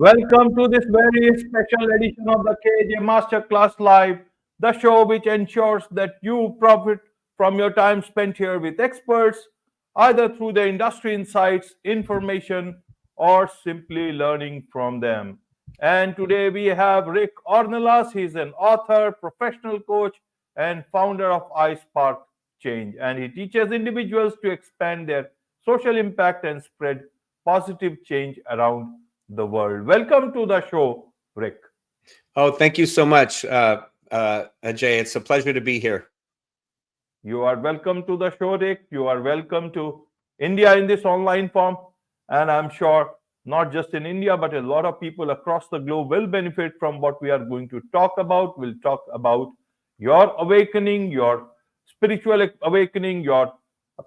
Welcome to this very special edition of the KAJ Masterclass Live, the show which ensures that you profit from your time spent here with experts, either through the industry insights, information, or simply learning from them. And today we have Rick Ornelas. He's an author, professional coach, and founder of iSpark Change. And he teaches individuals to expand their social impact and spread positive change around the world. Welcome to the show, Rick. Oh, thank you so much, Ajay. It's a pleasure to be here. You are welcome to the show, Rick. You are welcome to India in this online form. And I'm sure not just in India, but a lot of people across the globe will benefit from what we are going to talk about. We'll talk about your awakening, your spiritual awakening, your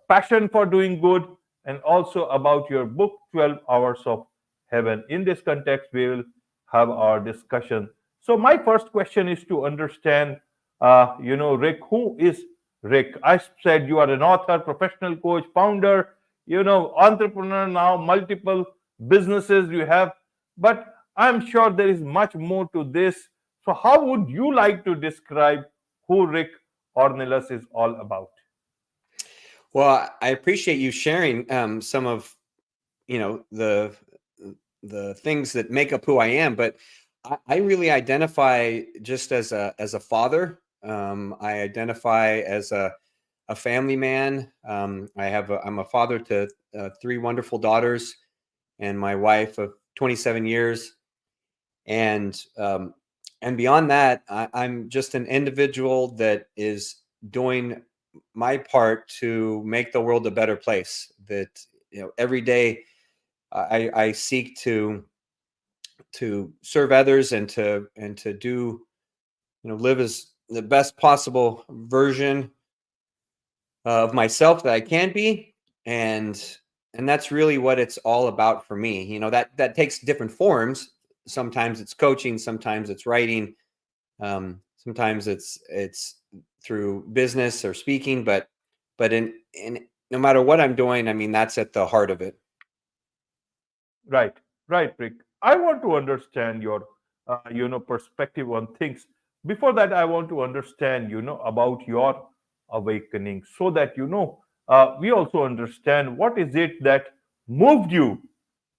passion for doing good, and also about your book, 12 Hours of Heaven. In this context, we will have our discussion. So, my first question is to understand, Rick, who is Rick? I said you are an author, professional coach, founder, entrepreneur now, multiple businesses you have, but I'm sure there is much more to this. So, how would you like to describe who Rick Ornelas is all about? Well, I appreciate you sharing some of the things that make up who I am, but I really identify just as a father. I identify as a family man. I'm a father to three wonderful daughters and my wife of 27 years. And beyond that, I'm just an individual that is doing my part to make the world a better place. That every day I seek to serve others and to do live as the best possible version of myself that I can be, and that's really what it's all about for me. That takes different forms. Sometimes it's coaching, sometimes it's writing, sometimes it's through business or speaking, but in no matter what I'm doing, I mean, that's at the heart of it. Right, right, Rick. I want to understand your, perspective on things. Before that, I want to understand, about your awakening, so that we also understand what is it that moved you,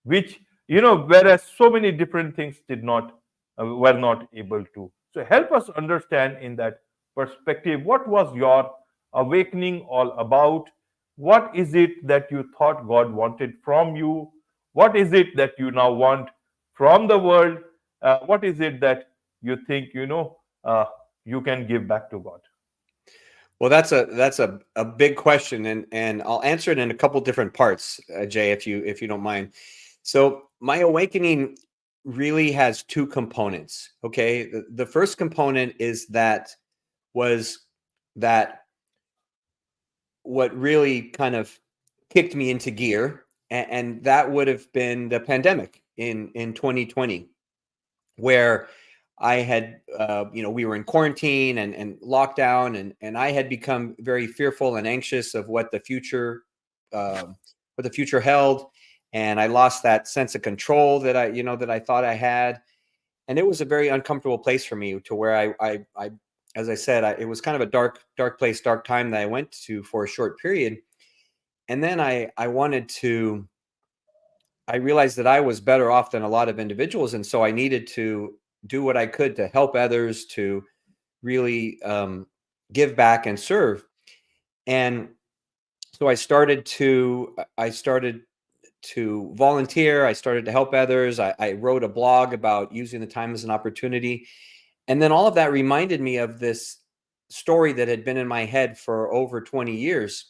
which whereas so many different things did not were not able to. So help us understand in that perspective what was your awakening all about. What is it that you thought God wanted from you? What is it that you now want from the world? What is it that you think you can give back to God? Well, that's a big question, and I'll answer it in a couple different parts, Jay, if you don't mind. So my awakening really has two components. Okay, the first component is was that what really kind of kicked me into gear, and that would have been the pandemic in 2020, where I had, we were in quarantine and lockdown, and I had become very fearful and anxious of what the future held, and I lost that sense of control that I thought I had, and it was a very uncomfortable place for me, to where I as I said, it was kind of a dark place, dark time that I went to for a short period, and then I realized that I was better off than a lot of individuals, and so I needed to do what I could to help others, to really give back and serve. And so I started to volunteer. I started to help others. I wrote a blog about using the time as an opportunity, and then all of that reminded me of this story that had been in my head for over 20 years.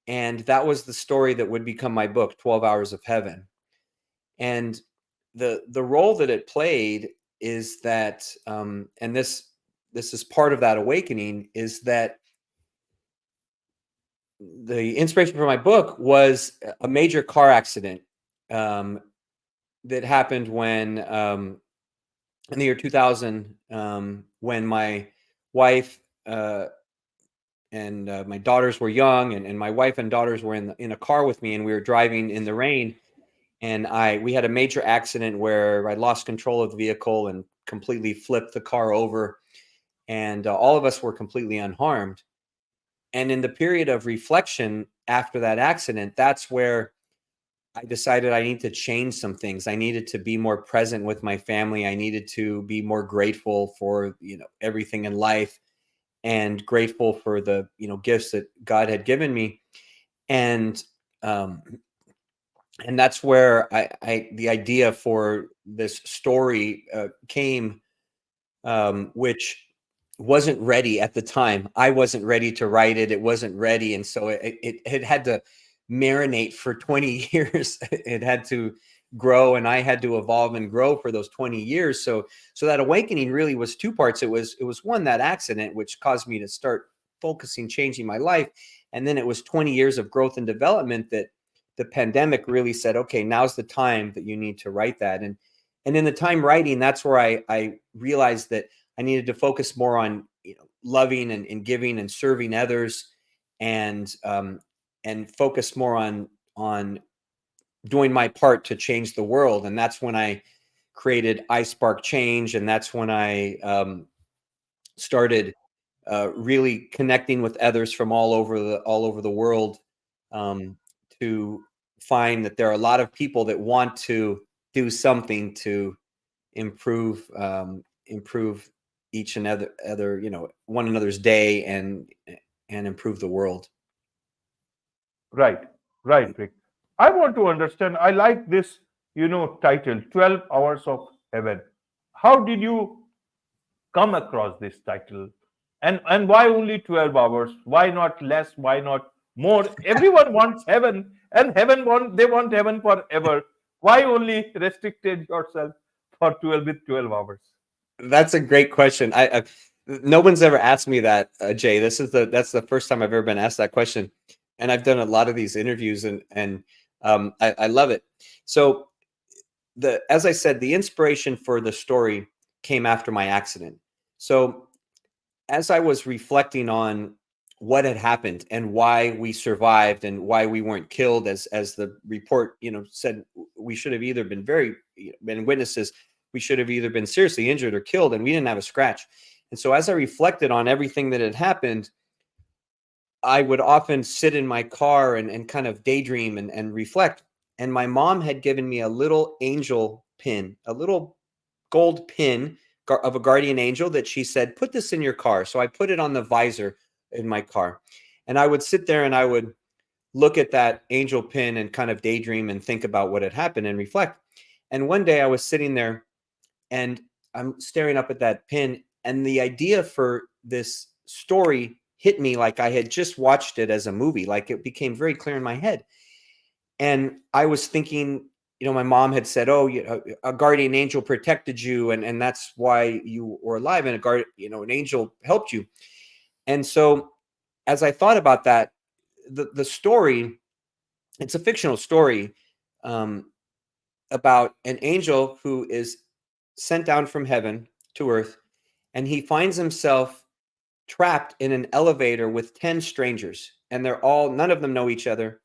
And that was the story that would become my book, 12 Hours of Heaven. And the role that it played is that, and this is part of that awakening, is that the inspiration for my book was a major car accident that happened when in the year 2000, when my wife and my daughters were young, and my wife and daughters were in a car with me, and we were driving in the rain, And we had a major accident where I lost control of the vehicle and completely flipped the car over, and all of us were completely unharmed. And in the period of reflection after that accident, that's where I decided I need to change some things. I needed to be more present with my family. I needed to be more grateful for, everything in life, and grateful for the, gifts that God had given me. And um, and that's where the idea for this story came, which wasn't ready at the time. I wasn't ready to write it. It wasn't ready. And so it had to marinate for 20 years. It had to grow, and I had to evolve and grow for those 20 years. So that awakening really was two parts. It was one, that accident, which caused me to start focusing, changing my life. And then it was 20 years of growth and development that the pandemic really said, okay, now's the time that you need to write that. And in the time writing, that's where I realized that I needed to focus more on, loving and giving and serving others, and focus more on doing my part to change the world. And that's when I created I Spark Change, and that's when I started really connecting with others from all over the world, um, to find that there are a lot of people that want to do something to improve each and other, one another's day, and improve the world. Right, right, Rick. I want to understand. I like this, title, 12 Hours of Heaven. How did you come across this title? And why only 12 hours? Why not less? Why not more? Everyone wants heaven, and they want heaven forever. Why only restricted yourself for 12 with 12 hours? That's a great question. No one's ever asked me that, Jay. That's the first time I've ever been asked that question, and I've done a lot of these interviews, and I love it. So as I said, the inspiration for the story came after my accident. So as I was reflecting on what had happened and why we survived and why we weren't killed, as the report, said, we should have either been been witnesses. We should have either been seriously injured or killed, and we didn't have a scratch. And so as I reflected on everything that had happened, I would often sit in my car and kind of daydream and reflect. And my mom had given me a little angel pin, a little gold pin of a guardian angel, that she said, put this in your car. So I put it on the visor in my car. And I would sit there and I would look at that angel pin and kind of daydream and think about what had happened and reflect. And one day I was sitting there and I'm staring up at that pin, and the idea for this story hit me like I had just watched it as a movie. Like, it became very clear in my head. And I was thinking, my mom had said, oh, a guardian angel protected you, and that's why you were alive, and an angel helped you. And so as I thought about that, the story, it's a fictional story, about an angel who is sent down from heaven to earth, and he finds himself trapped in an elevator with 10 strangers, and none of them know each other,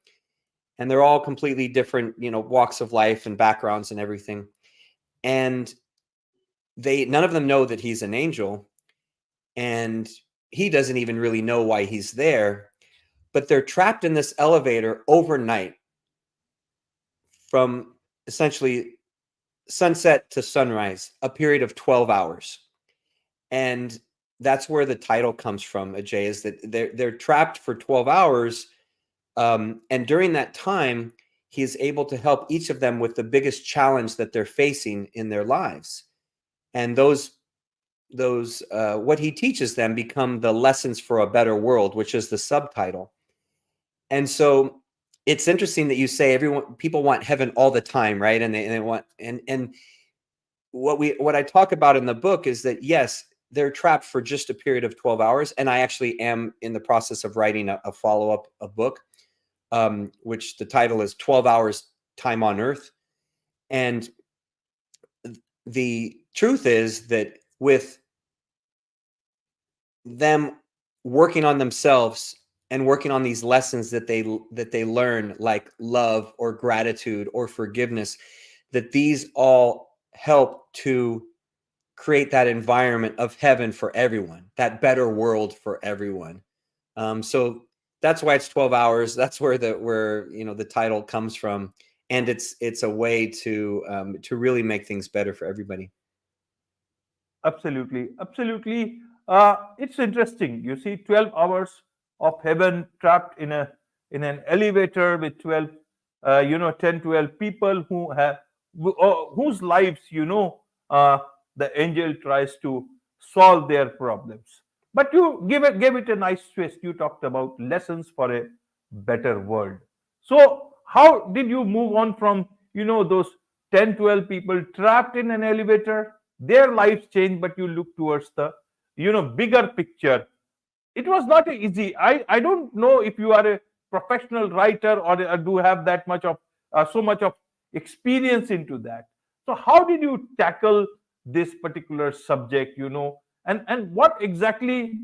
and they're all completely different, walks of life and backgrounds and everything. And none of them know that he's an angel, and he doesn't even really know why he's there, but they're trapped in this elevator overnight, from essentially sunset to sunrise, a period of 12 hours. And that's where the title comes from, Ajay, is that they're trapped for 12 hours. And during that time, he is able to help each of them with the biggest challenge that they're facing in their lives. And those what he teaches them become the lessons for a better world, which is the subtitle. And so it's interesting that you say people want heaven all the time, right? And they want, and what I talk about in the book is that, yes, they're trapped for just a period of 12 hours. And I actually am in the process of writing a follow-up, a book, which the title is 12 Hours Time on Earth. And the truth is that with them working on themselves and working on these lessons that they learn, like love or gratitude or forgiveness, that these all help to create that environment of heaven for everyone, that better world for everyone. So that's why it's 12 hours. That's where the title comes from, and it's a way to really make things better for everybody. Absolutely, absolutely. It's interesting. You see, 12 hours of heaven trapped in an elevator with 12, 10, 12 people whose lives, the angel tries to solve their problems. But you gave it a nice twist. You talked about lessons for a better world. So, how did you move on from, those 10, 12 people trapped in an elevator? Their lives change, but you look towards the bigger picture. It was not easy. I don't know if you are a professional writer or do have that much of so much of experience into that. So how did you tackle this particular subject, and what exactly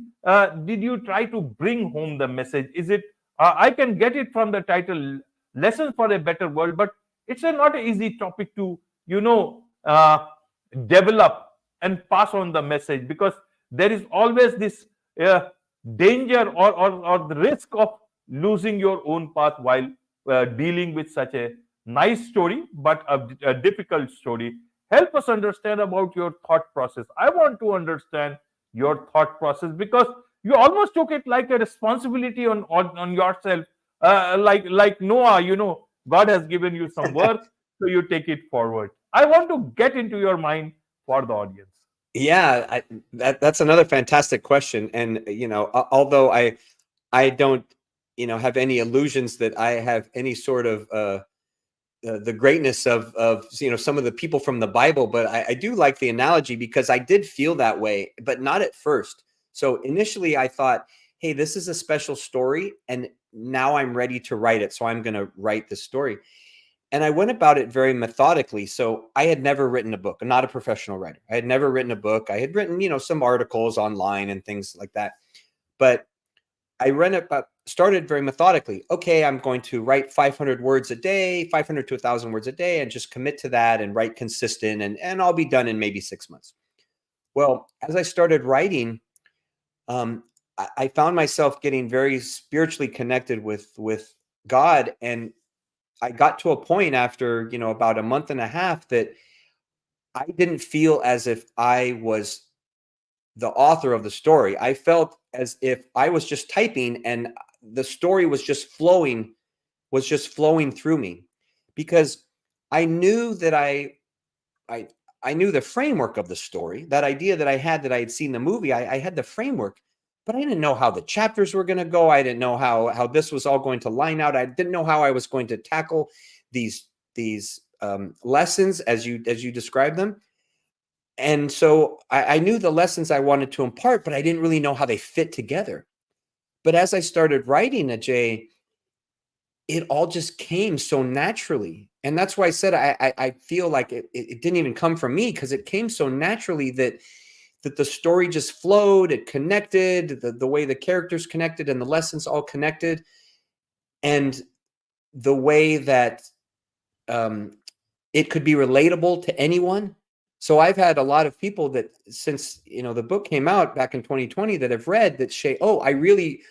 did you try to bring home the message? Is it I can get it from the title, lessons for a better world, but it's not an easy topic to develop and pass on the message, because there is always this uh, danger or the risk of losing your own path while dealing with such a nice story but a difficult story. Help us understand about your thought process. I want to understand your thought process, because you almost took it like a responsibility on yourself, like Noah. God has given you some work, so you take it forward. I want to get into your mind for the audience. Yeah, that's another fantastic question. And although I don't have any illusions that I have any sort of the greatness of some of the people from the Bible, but I do like the analogy, because I did feel that way, but not at first. So initially I thought, hey, this is a special story, and now I'm ready to write it, so I'm going to write the story. And I went about it very methodically. So I had never written a book. I'm not a professional writer. I had never written a book. I had written some articles online and things like that, but started very methodically. Okay, I'm going to write 500 words a day, 500 to 1,000 words a day, and just commit to that and write consistent, and I'll be done in maybe 6 months. Well, as I started writing, I found myself getting very spiritually connected with God, and I got to a point after about a month and a half that I didn't feel as if I was the author of the story. I felt as if I was just typing, and the story was just flowing through me, because I knew that I knew the framework of the story, that idea that I had seen the movie. I had the framework, but I didn't know how the chapters were going to go. I didn't know how this was all going to line out. I didn't know how I was going to tackle these lessons as you described them. And so I knew the lessons I wanted to impart, but I didn't really know how they fit together. But as I started writing, Ajay, it all just came so naturally. And that's why I said I feel like it didn't even come from me, because it came so naturally that the story just flowed, it connected, the way the characters connected and the lessons all connected. And the way that it could be relatable to anyone. So I've had a lot of people that, since the book came out back in 2020, that have read that say, oh, I really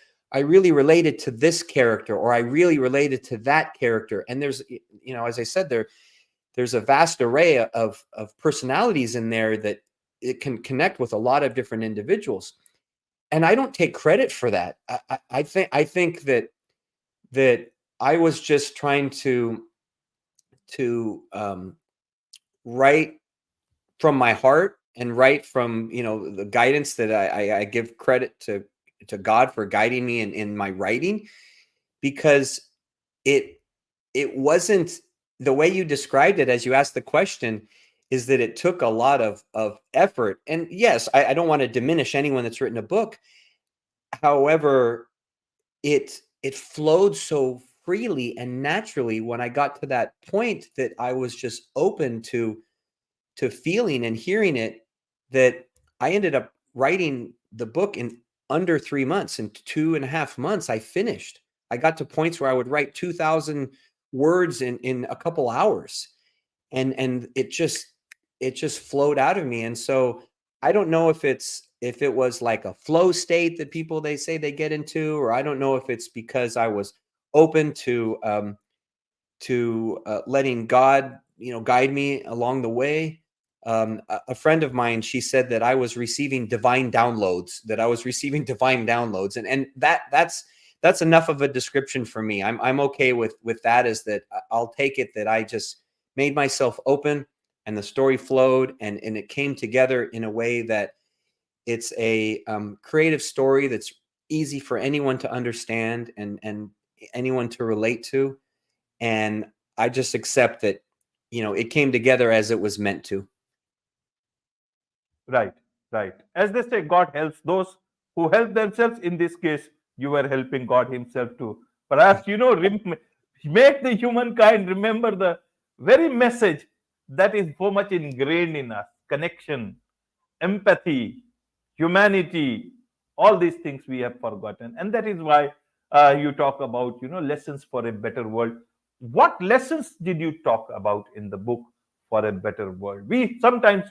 related to this character, or I really related to that character. And there's, as I said, there's a vast array of personalities in there that it can connect with a lot of different individuals. And I don't take credit for that. I think that I was just trying to write from my heart, and write from the guidance that I give credit to God for guiding me in my writing, because it wasn't the way you described it as you asked the question, is that it took a lot of effort. And yes, I don't want to diminish anyone that's written a book. However, it flowed so freely and naturally when I got to that point that I was just open to feeling and hearing it, that I ended up writing the book in under 3 months. In 2.5 months, I finished. I got to points where I would write 2,000 words in a couple hours. And it just flowed out of me. And so I don't know if it was like a flow state that they say they get into, or I don't know if it's because I was open to letting God, guide me along the way. A friend of mine, she said that I was receiving divine downloads, and that's enough of a description for me. I'm okay with that. Is that I'll take it that I just made myself open, and the story flowed, and it came together in a way that it's a creative story that's easy for anyone to understand and anyone to relate to. And I just accept that, it came together as it was meant to. Right, right. As they say, God helps those who help themselves. In this case, you were helping God Himself to perhaps, make the humankind remember the very message that is so much ingrained in us: connection, empathy, humanity. All these things we have forgotten, and that is why you talk about, lessons for a better world. What lessons did you talk about in the book for a better world? We sometimes,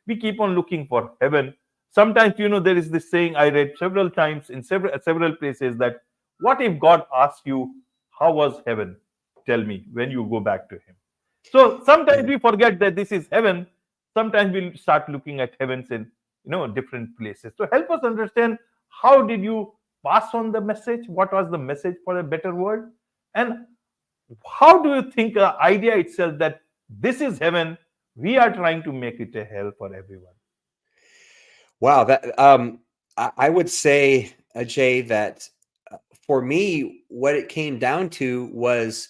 we keep on looking for heaven. Sometimes, there is this saying I read several times in several places, that what if God asks you, how was heaven? Tell me when you go back to Him. So sometimes we forget that this is heaven. Sometimes we'll start looking at heavens in, different places. So help us understand, how did you pass on the message? What was the message for a better world? And how do you think the idea itself that this is heaven, we are trying to make it a hell for everyone? Wow, that I would say, Ajay, that for me, what it came down to was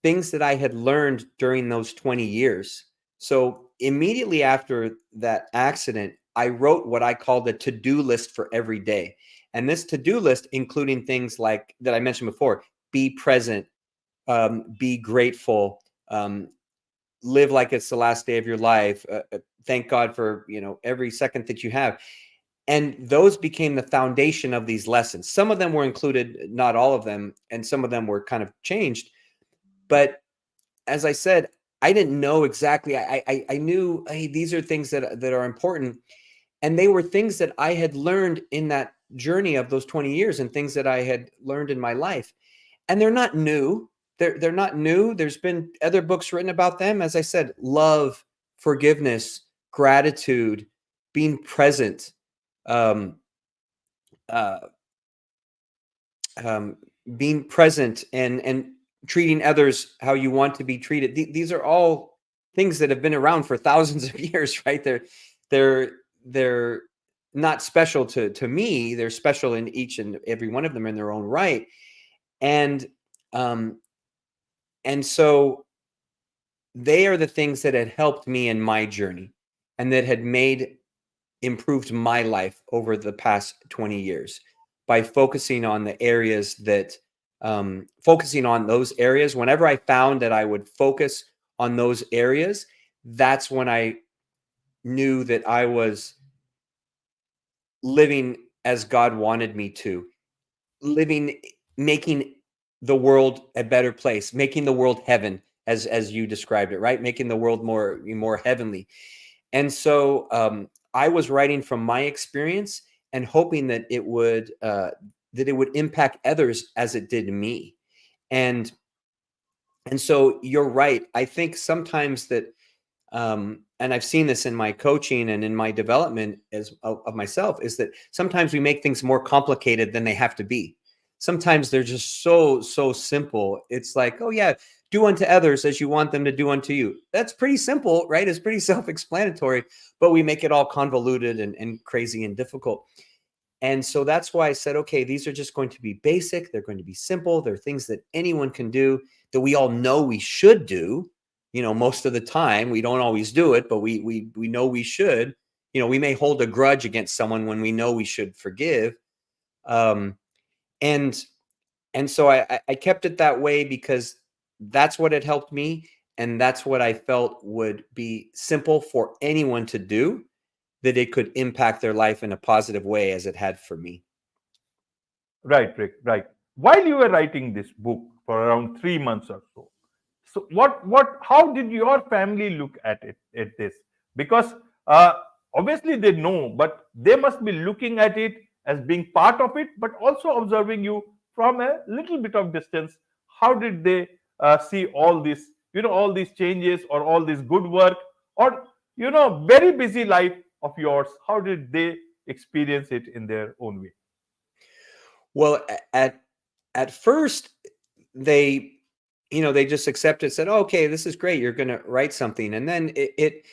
things that I had learned during those 20 years. So immediately after that accident, I wrote what I called a to-do list for every day. And this to-do list, including things like that I mentioned before: be present, be grateful, live like it's the last day of your life, thank God for every second that you have. And those became the foundation of these lessons. Some of them were included, not all of them, and some of them were kind of changed. But as I said, I didn't know exactly. I knew, hey, these are things that are important, and they were things that I had learned in that journey of those 20 years, and things that I had learned in my life. And they're not new. They're not new. There's been other books written about them. As I said, love, forgiveness, gratitude, being present, um, uh, um, being present, and treating others how you want to be treated. These are all things that have been around for thousands of years, right? They're not special to me. They're special in each and every one of them in their own right. And um, and so they are the things that had helped me in my journey, and that had improved my life over the past 20 years, by focusing on the areas that focusing on those areas. Whenever I found that I would focus on those areas, that's when I knew that I was living as God wanted me to, living, making the world a better place, making the world heaven, as you described it, right? Making the world more heavenly. And so I was writing from my experience, and hoping that it would impact others as it did me. And so you're right. I think sometimes that, and I've seen this in my coaching and in my development of myself, is that sometimes we make things more complicated than they have to be. Sometimes they're just so simple. It's like, oh yeah, do unto others as you want them to do unto you. That's pretty simple, right? It's pretty self-explanatory, but we make it all convoluted and crazy and difficult. And so that's why I said, okay, these are just going to be basic. They're going to be simple. They're things that anyone can do, that we all know we should do. Most of the time, we don't always do it, but we know we should. We may hold a grudge against someone when we know we should forgive. And so I kept it that way, because that's what had helped me, and that's what I felt would be simple for anyone to do. that it could impact their life in a positive way as it had for me. Right, Rick, right. While you were writing this book for around 3 months or so, so how did your family look at it, at this? Because obviously they know, but they must be looking at it as being part of it, but also observing you from a little bit of distance. How did they see all this, all these changes or all this good work or, very busy life of yours? How did they experience it in their own way? Well, at first they they just accepted, said, oh, okay, this is great, you're going to write something. And then it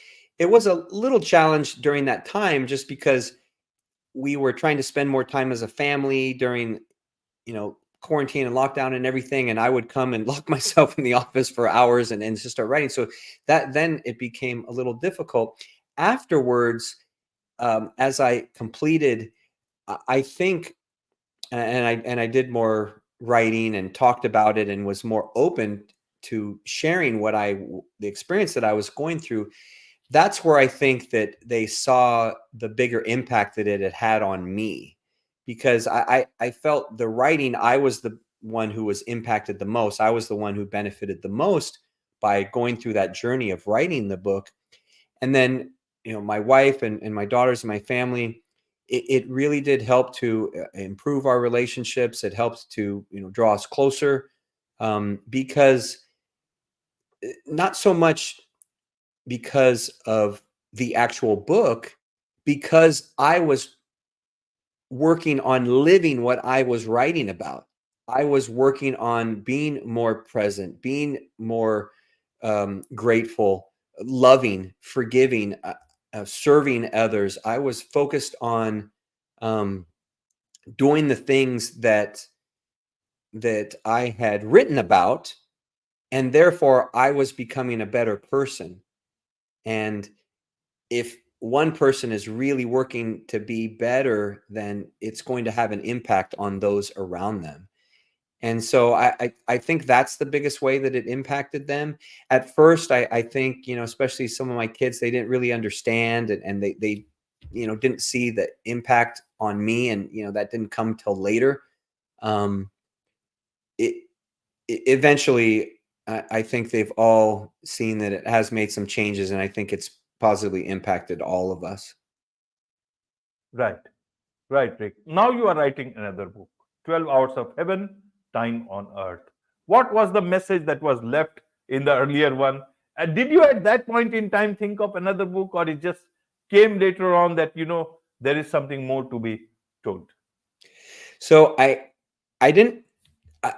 was a little challenge during that time, just because we were trying to spend more time as a family during quarantine and lockdown and everything, and I would come and lock myself in the office for hours and just start writing. So that then it became a little difficult. Afterwards, as I completed, I think, and I did more writing and talked about it and was more open to sharing the experience that I was going through. That's where I think that they saw the bigger impact that it had had on me, because I felt the writing, I was the one who was impacted the most. I was the one who benefited the most by going through that journey of writing the book. And then, my wife and my daughters and my family, it really did help to improve our relationships. It helped to, draw us closer, because not so much because of the actual book, because I was working on living what I was writing about. I was working on being more present, being more grateful, loving, forgiving, serving others. I was focused on doing the things that I had written about, and therefore I was becoming a better person. And if one person is really working to be better, then it's going to have an impact on those around them. And so I think that's the biggest way that it impacted them. At first, I think, especially some of my kids, they didn't really understand, and they didn't see the impact on me, and, that didn't come till later. Um, it, Eventually, I think they've all seen that it has made some changes, and I think it's positively impacted all of us. Right. Right, Rick. Now you are writing another book, 12 Hours of Heaven, Time on Earth. What was the message that was left in the earlier one? And did you at that point in time think of another book, or it just came later on that, there is something more to be told? So I didn't, I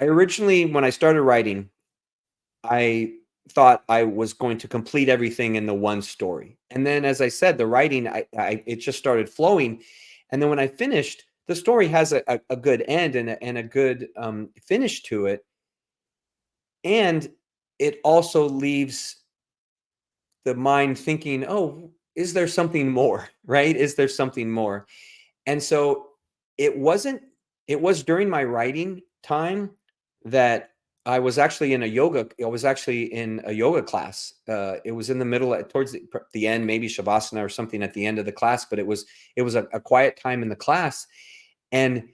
originally, when I started writing, I thought I was going to complete everything in the one story. And then, as I said, the writing, it just started flowing. And then when I finished, the story has a good end and a good finish to it. And it also leaves the mind thinking, oh, is there something more, right? Is there something more? And so it was during my writing time that I was actually in a yoga class. It was in the middle, towards the end, maybe Shavasana or something at the end of the class, but it was a quiet time in the class. And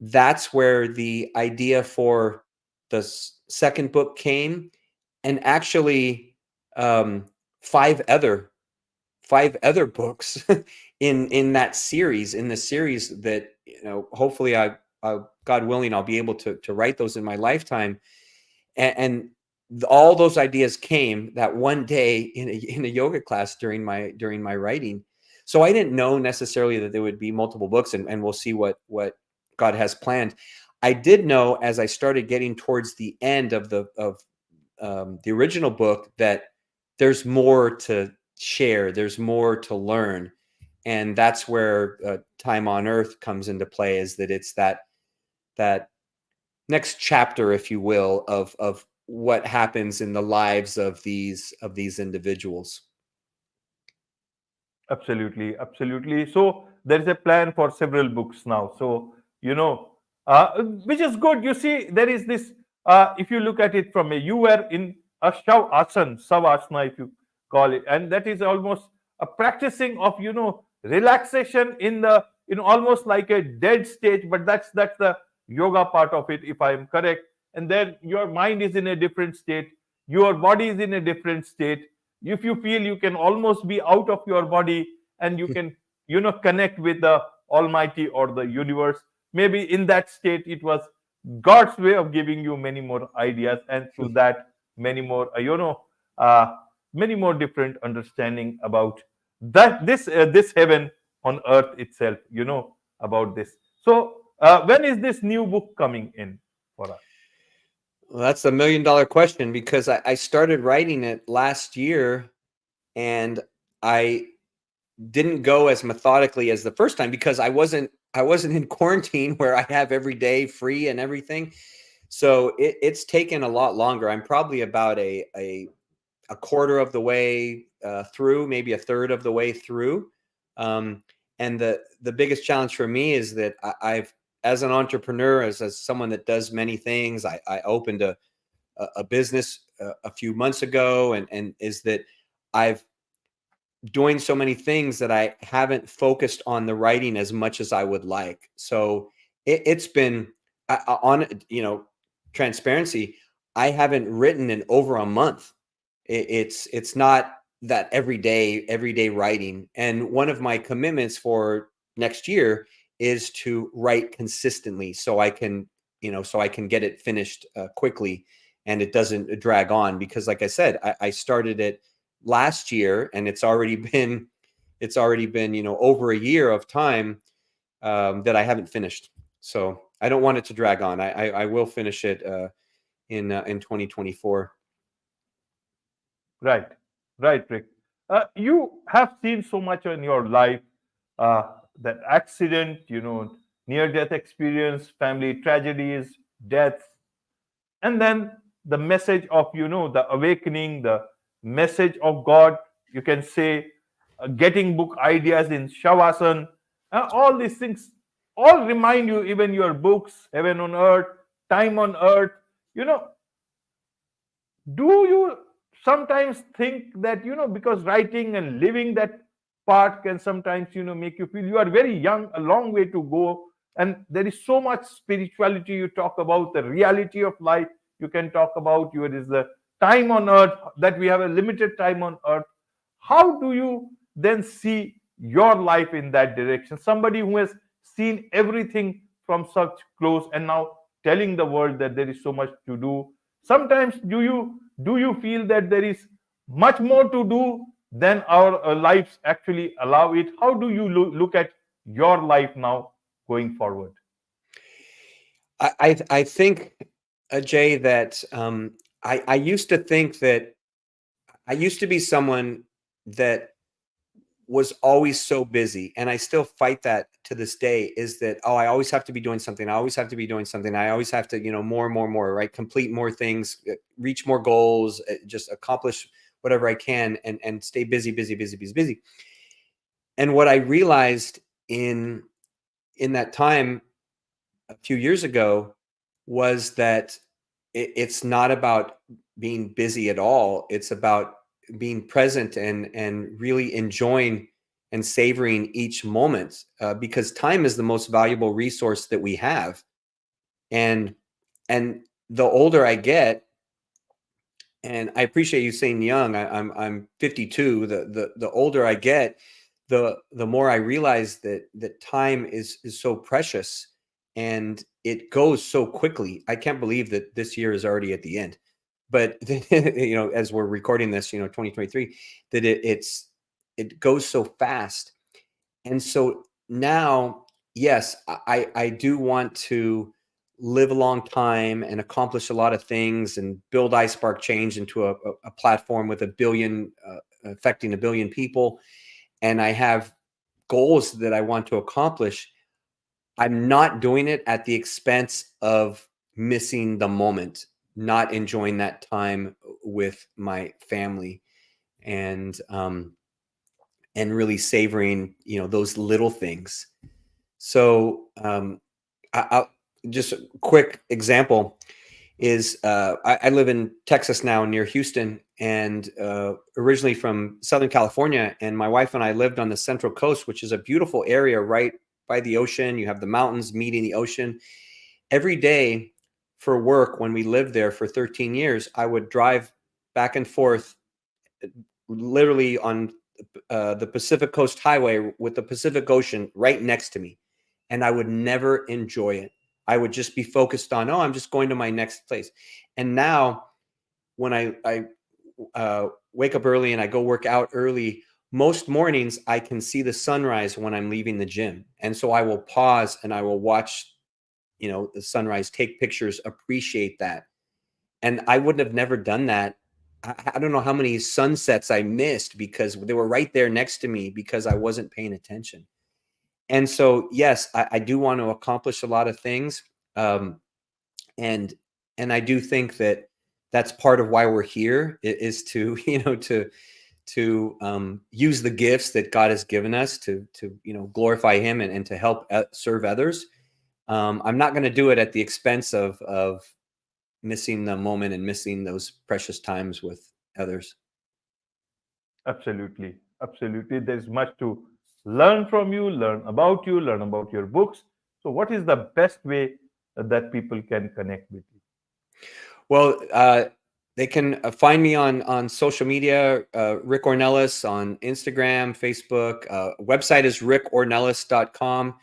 that's where the idea for the second book came. And actually, um, five other books in that series, in the series that, hopefully God willing, I'll be able to write those in my lifetime. And all those ideas came that one day in a yoga class during my writing. So I didn't know necessarily that there would be multiple books, and we'll see what God has planned. I did know, as I started getting towards the end of the original book, that there's more to share, there's more to learn. And that's where Time on Earth comes into play, is that it's that next chapter, if you will, of what happens in the lives of these individuals. Absolutely, absolutely. So there is a plan for several books now. So which is good. You see, there is this. If you look at it from you were in a savasana, if you call it, and that is almost a practicing of, relaxation in the, almost like a dead state, but that's the yoga part of it, if I am correct. And then your mind is in a different state, your body is in a different state. If you feel, you can almost be out of your body, and you can, connect with the almighty or the universe. Maybe in that state, it was God's way of giving you many more ideas, and through that, many more, uh, many more different understanding about that, this heaven on earth itself, about this. So, when is this new book coming in for us? Well, that's a $1,000,000 question, because I started writing it last year, and I didn't go as methodically as the first time, because I wasn't in quarantine where I have every day free and everything. So it's taken a lot longer. I'm probably about a quarter of the way through, maybe a third of the way through. And the biggest challenge for me is that I've, as an entrepreneur, as someone that does many things, I opened a business a few months ago, and is that I've doing so many things that I haven't focused on the writing as much as I would like. So it's been on, transparency. I haven't written in over a month. It's not that everyday writing. And one of my commitments for next year is to write consistently, so I can, so I can get it finished quickly, and it doesn't drag on. Because, like I said, I started it last year, and it's already been over a year of time that I haven't finished. So I don't want it to drag on. I will finish it in 2024. Right, right, Rick. You have seen so much in your life, uh, that accident, near death experience, family tragedies, deaths, and then the message of, the awakening, the message of God, you can say, getting book ideas in Shavasana, all these things all remind you, even your books, Heaven on Earth, Time on Earth, you know do you sometimes think that, because writing and living that part can sometimes, make you feel you are very young, a long way to go, and there is so much spirituality, you talk about the reality of life, you can talk about, it is the time on earth, that we have a limited time on earth. How do you then see your life in that direction, somebody who has seen everything from such close, and now telling the world that there is so much to do? Sometimes do you feel that there is much more to do than our lives actually allow it? How do you look at your life now going forward? I think, Jay, that I used to think that I used to be someone that was always so busy, and I still fight that to this day, is that, oh, I always have to be doing something. I always have to be doing something. I always have to, more and more and more, right? Complete more things, reach more goals, just accomplish whatever I can, and stay busy, busy, busy, busy, busy. And what I realized in that time a few years ago was that it's not about being busy at all. It's about being present and really enjoying and savoring each moment, because time is the most valuable resource that we have. And the older I get, and I appreciate you saying young. I'm 52. The older I get, the more I realize that time is so precious, and it goes so quickly. I can't believe that this year is already at the end. But as we're recording this, 2023, that it goes so fast. And so now, yes, I do want to live a long time and accomplish a lot of things and build iSpark Change into a platform with affecting 1 billion people. And I have goals that I want to accomplish. I'm not doing it at the expense of missing the moment, not enjoying that time with my family, and really savoring, those little things. So I'll just a quick example. is I live in Texas now near Houston, and originally from Southern California. And my wife and I lived on the Central Coast, which is a beautiful area right by the ocean. You have the mountains meeting the ocean. Every day for work, when we lived there for 13 years, I would drive back and forth literally on the Pacific Coast Highway with the Pacific Ocean right next to me. And I would never enjoy it. I would just be focused on, oh, I'm just going to my next place. And now when I wake up early and I go work out early, most mornings I can see the sunrise when I'm leaving the gym. And so I will pause and I will watch, the sunrise, take pictures, appreciate that. And I wouldn't have never done that. I don't know how many sunsets I missed because they were right there next to me because I wasn't paying attention. And so, yes, I do want to accomplish a lot of things. And I do think that that's part of why we're here is to, to use the gifts that God has given us to glorify him and to help serve others. I'm not going to do it at the expense of missing the moment and missing those precious times with others. Absolutely. Absolutely. There's much to learn from you, learn about your books. So, what is the best way that people can connect with you? Well, they can find me on social media, Rick Ornelas on Instagram, Facebook. Website is rickornelas.com.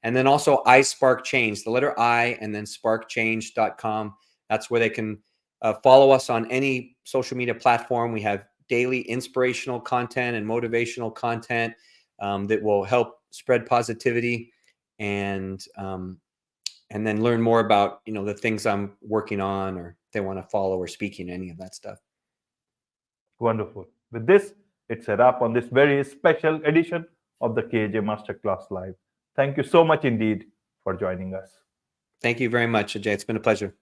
And then also I Spark Change, the letter I, and then sparkchange.com. That's where they can follow us on any social media platform. We have daily inspirational content and motivational content that will help spread positivity and then learn more about, the things I'm working on, or if they want to follow or speaking, any of that stuff. Wonderful. With this, it's a wrap on this very special edition of the KAJ Masterclass Live. Thank you so much indeed for joining us. Thank you very much, Ajay. It's been a pleasure.